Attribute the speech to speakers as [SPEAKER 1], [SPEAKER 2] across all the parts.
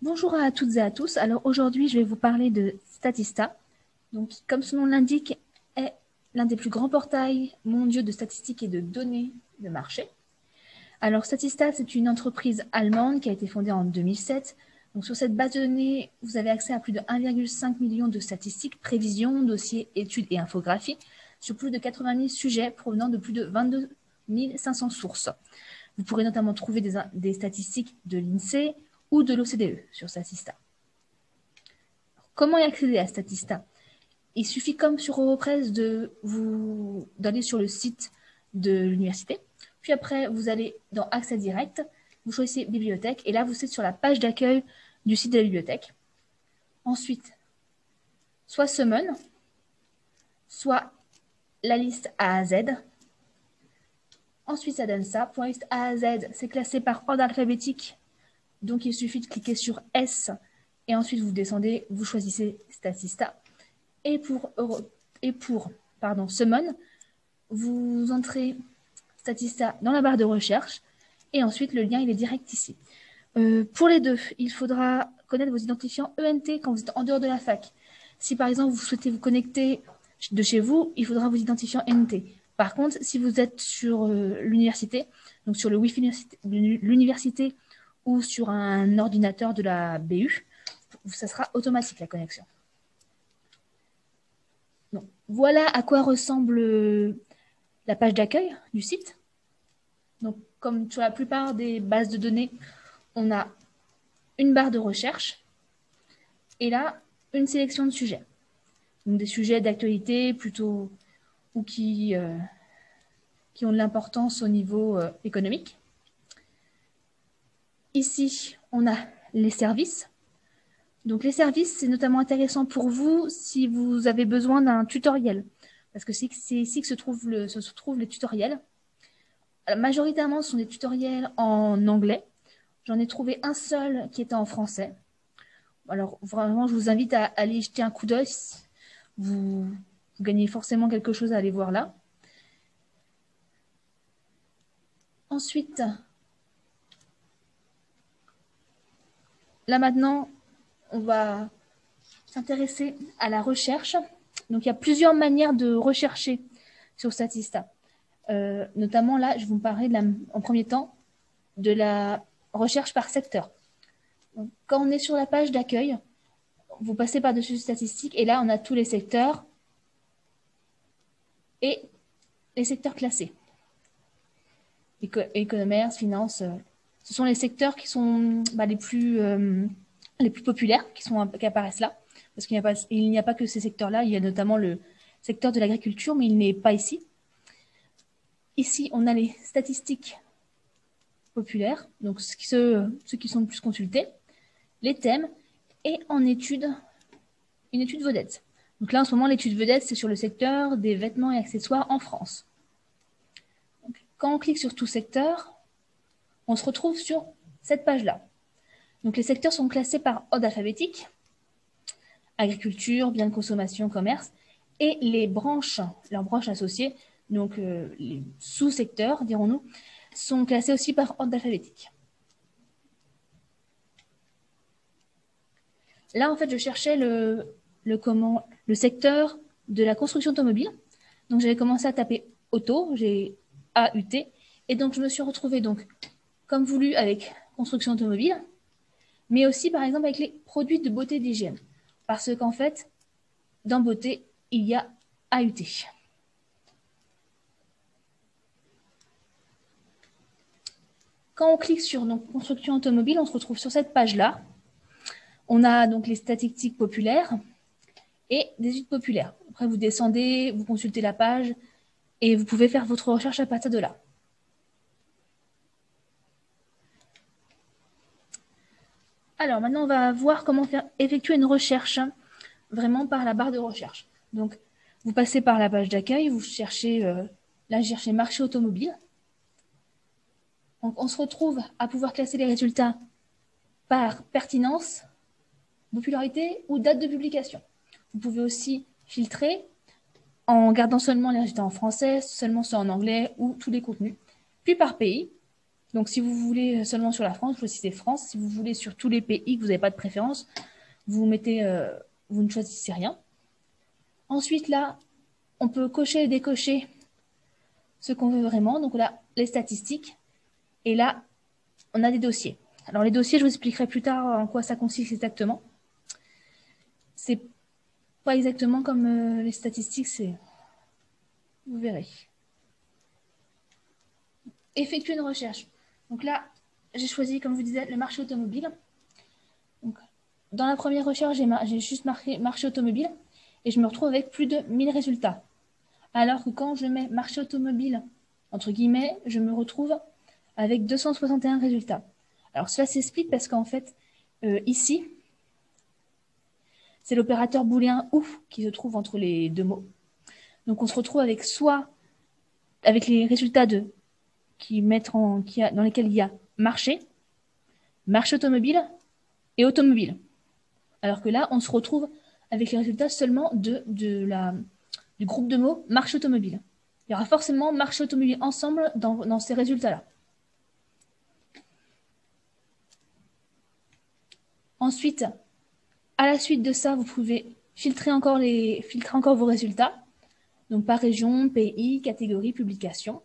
[SPEAKER 1] Bonjour à toutes et à tous. Alors aujourd'hui, je vais vous parler de Statista. Donc, comme son nom l'indique, est l'un des plus grands portails mondiaux de statistiques et de données de marché. Alors, Statista, c'est une entreprise allemande qui a été fondée en 2007. Donc, sur cette base de données, vous avez accès à plus de 1,5 million de statistiques, prévisions, dossiers, études et infographies sur plus de 80 000 sujets provenant de plus de 22 500 sources. Vous pourrez notamment trouver des statistiques de l'INSEE ou de l'OCDE sur Statista. Comment y accéder à Statista? Il suffit, comme sur Europress, d'aller sur le site de l'université. Puis après, vous allez dans Accès direct, vous choisissez Bibliothèque, et là, vous êtes sur la page d'accueil du site de la bibliothèque. Ensuite, soit Summon, soit la liste A à Z. Ensuite, ça donne ça. Pour la liste A à Z, c'est classé par ordre alphabétique. Donc, il suffit de cliquer sur S, et ensuite, vous descendez, vous choisissez Statista. Et pour Summon, vous entrez Statista dans la barre de recherche et ensuite le lien il est direct ici. Pour les deux, il faudra connaître vos identifiants ENT quand vous êtes en dehors de la fac. Si par exemple vous souhaitez vous connecter de chez vous, il faudra vos identifiants ENT. Par contre, si vous êtes sur l'université, donc sur le Wi-Fi de l'université ou sur un ordinateur de la BU, ça sera automatique la connexion. Donc, voilà à quoi ressemble la page d'accueil du site. Donc, comme sur la plupart des bases de données, on a une barre de recherche et là, une sélection de sujets. Donc, des sujets d'actualité plutôt ou qui ont de l'importance au niveau économique. Ici, on a les services. Donc, les services, c'est notamment intéressant pour vous si vous avez besoin d'un tutoriel. Parce que c'est ici que se trouvent les tutoriels. Alors, majoritairement, ce sont des tutoriels en anglais. J'en ai trouvé un seul qui était en français. Alors, vraiment, je vous invite à aller jeter un coup d'œil. Vous gagnez forcément quelque chose à aller voir là. Ensuite, là maintenant, on va s'intéresser à la recherche. Donc, il y a plusieurs manières de rechercher sur Statista. Notamment, là, je vais vous parler en premier temps de la recherche par secteur. Donc, quand on est sur la page d'accueil, vous passez par-dessus statistiques et là, on a tous les secteurs et les secteurs classés. E-commerce, finance, ce sont les secteurs qui sont les plus populaires qui apparaissent là. Parce qu'il n'y a pas que ces secteurs-là, il y a notamment le secteur de l'agriculture, mais il n'est pas ici. Ici, on a les statistiques populaires, donc ceux qui sont le plus consultés, les thèmes, et en étude, une étude vedette. Donc là, en ce moment, l'étude vedette, c'est sur le secteur des vêtements et accessoires en France. Donc, quand on clique sur tout secteur, on se retrouve sur cette page-là. Donc les secteurs sont classés par ordre alphabétique, agriculture, biens de consommation, commerce, et les branches, leurs branches associées, donc les sous-secteurs, dirons-nous, sont classés aussi par ordre alphabétique. Là, en fait, je cherchais le secteur de la construction automobile. Donc, j'avais commencé à taper auto, j'ai AUT, et donc je me suis retrouvée, donc, comme voulu, avec construction automobile, mais aussi, par exemple, avec les produits de beauté et d'hygiène. Parce qu'en fait, dans beauté, il y a AUT. Quand on clique sur donc, construction automobile, on se retrouve sur cette page-là. On a donc les statistiques populaires et des études populaires. Après, vous descendez, vous consultez la page et vous pouvez faire votre recherche à partir de là. Alors, maintenant, on va voir comment effectuer une recherche vraiment par la barre de recherche. Donc, vous passez par la page d'accueil, vous cherchez, là, j'ai cherché marché automobile. Donc, on se retrouve à pouvoir classer les résultats par pertinence, popularité ou date de publication. Vous pouvez aussi filtrer en gardant seulement les résultats en français, seulement ceux en anglais ou tous les contenus. Puis par pays, Donc, si vous voulez seulement sur la France, vous choisissez France. Si vous voulez sur tous les pays que vous n'avez pas de préférence, vous mettez, vous ne choisissez rien. Ensuite, là, on peut cocher et décocher ce qu'on veut vraiment. Donc là, les statistiques. Et là, on a des dossiers. Alors, les dossiers, je vous expliquerai plus tard en quoi ça consiste exactement. C'est pas exactement comme les statistiques, c'est... Vous verrez. Effectuer une recherche. Donc là, j'ai choisi, comme je vous disais, le marché automobile. Donc, dans la première recherche, j'ai juste marqué marché automobile et je me retrouve avec plus de 1000 résultats. Alors que quand je mets marché automobile, entre guillemets, je me retrouve avec 261 résultats. Alors cela s'explique parce qu'en fait, ici, c'est l'opérateur booléen OU qui se trouve entre les deux mots. Donc on se retrouve avec soit avec les résultats dans lesquels il y a marché, marché automobile et automobile. Alors que là, on se retrouve avec les résultats seulement du groupe de mots marché automobile. Il y aura forcément marché automobile ensemble dans ces résultats-là. Ensuite, à la suite de ça, vous pouvez filtrer encore vos résultats. Donc par région, pays, catégorie, publication.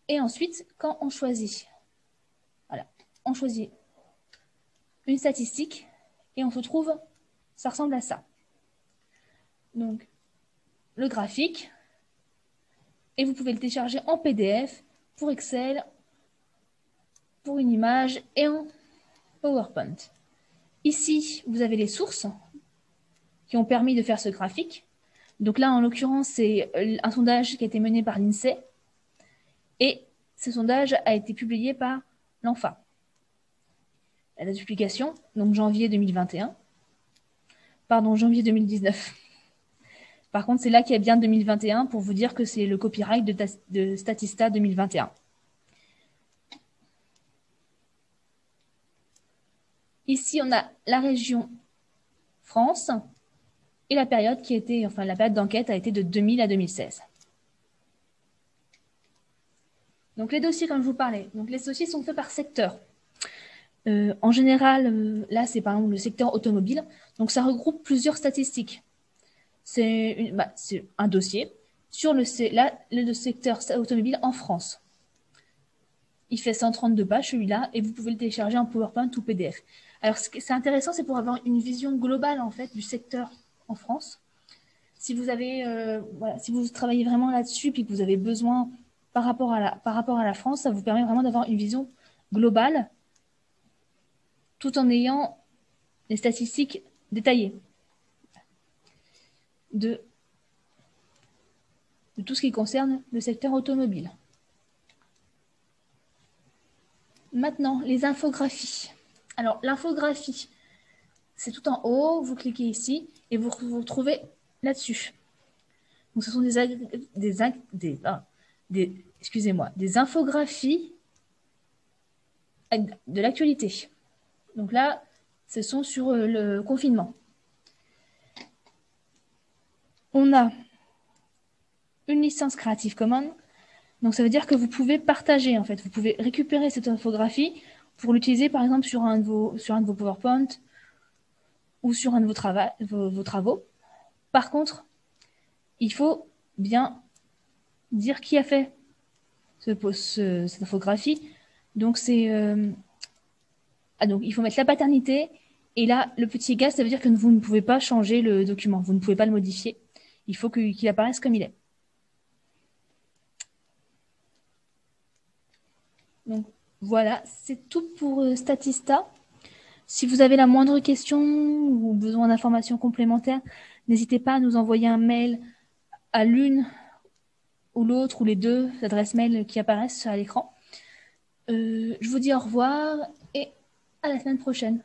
[SPEAKER 1] Et ensuite, quand on choisit, voilà, on choisit une statistique et on se trouve, ça ressemble à ça. Donc, le graphique, et vous pouvez le télécharger en PDF, pour Excel, pour une image et en PowerPoint. Ici, vous avez les sources qui ont permis de faire ce graphique. Donc là, en l'occurrence, c'est un sondage qui a été mené par l'INSEE et ce sondage a été publié par l'ANFA. La date de publication, donc janvier 2021. Pardon, janvier 2019. Par contre, c'est là qu'il y a bien 2021 pour vous dire que c'est le copyright de Statista 2021. Ici, on a la région France et la période la période d'enquête a été de 2000 à 2016. Donc les dossiers, comme je vous parlais, donc les dossiers sont faits par secteur. En général, là, c'est par exemple le secteur automobile. Donc ça regroupe plusieurs statistiques. C'est un dossier sur le secteur automobile en France. Il fait 132 pages, celui-là, et vous pouvez le télécharger en PowerPoint ou PDF. Alors, ce qui est intéressant, c'est pour avoir une vision globale, en fait, du secteur en France. Si vous si vous travaillez vraiment là-dessus, puis que vous avez besoin par rapport à la France, ça vous permet vraiment d'avoir une vision globale, tout en ayant les statistiques détaillées de tout ce qui concerne le secteur automobile. Maintenant, les infographies. Alors, l'infographie, c'est tout en haut, vous cliquez ici et vous vous retrouvez là-dessus. Donc, ce sont des infographies de l'actualité. Donc là, ce sont sur le confinement. On a une licence Creative Commons. Donc, ça veut dire que vous pouvez partager, en fait. Vous pouvez récupérer cette infographie pour l'utiliser, par exemple, sur un de vos PowerPoint ou sur un de vos travaux. Par contre, il faut bien dire qui a fait cette infographie. Donc, donc, il faut mettre la paternité. Et là, le petit gaz, ça veut dire que vous ne pouvez pas changer le document. Vous ne pouvez pas le modifier. Il faut qu'il apparaisse comme il est. Donc, voilà, c'est tout pour Statista. Si vous avez la moindre question ou besoin d'informations complémentaires, n'hésitez pas à nous envoyer un mail à l'une ou l'autre ou les deux adresses mail qui apparaissent à l'écran. Je vous dis au revoir et à la semaine prochaine.